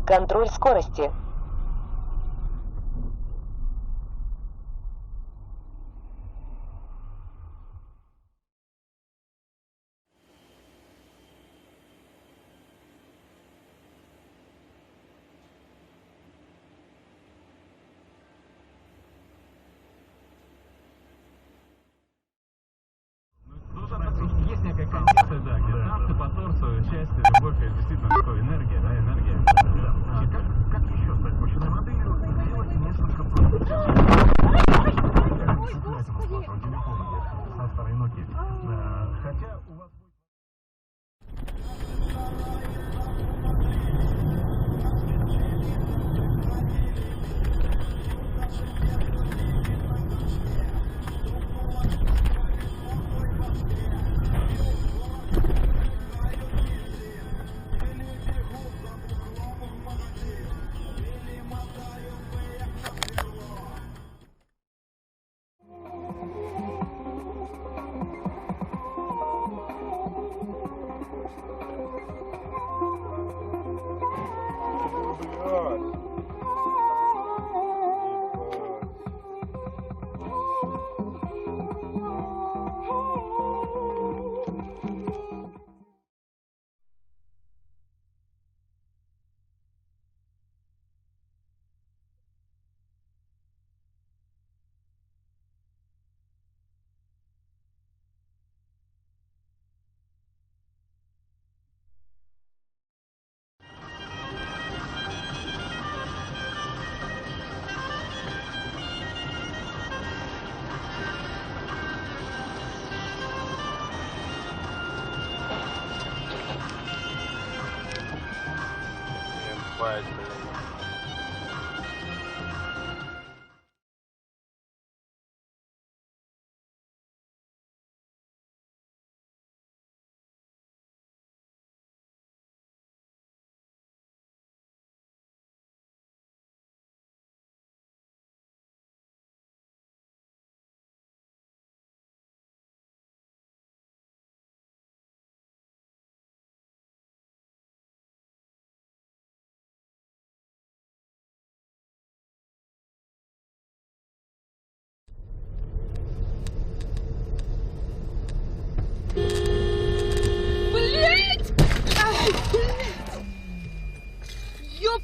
Контроль скорости. Есть некая концепция, да, где автопотор, свою часть, любовь, это действительно такая энергия, да, энергия. Как еще стать мужчиной моделью? Сделать несколько просьб. Со старой Nokia. Хотя у вас будет...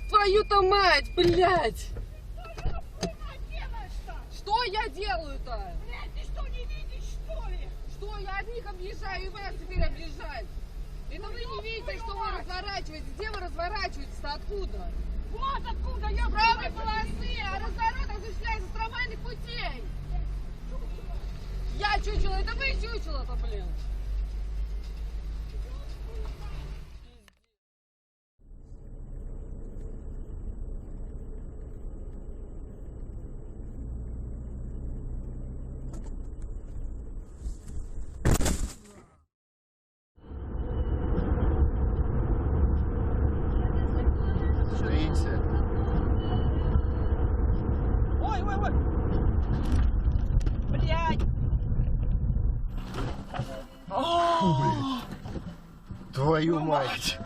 Твою-то мать, блядь! Что я делаю-то? Блядь, ты что, не видишь, что ли? Что, я одних объезжаю и вас теперь объезжать? Это вы не видите, что вы разворачиваетесь? Где вы разворачиваетесь-то? Откуда? Вот откуда я С правой полосы, а разворот осуществляется с трамвайных путей. Я чучело, это вы чучело-то, блин. Ой. Блядь. Фу, блядь. Твою мать.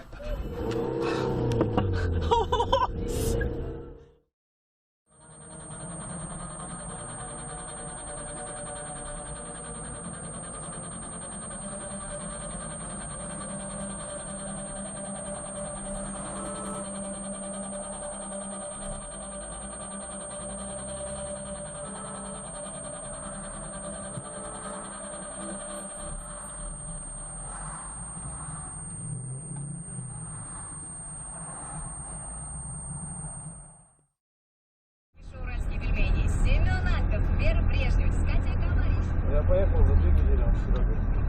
Я поехал за 2 недели, он сюда говорит.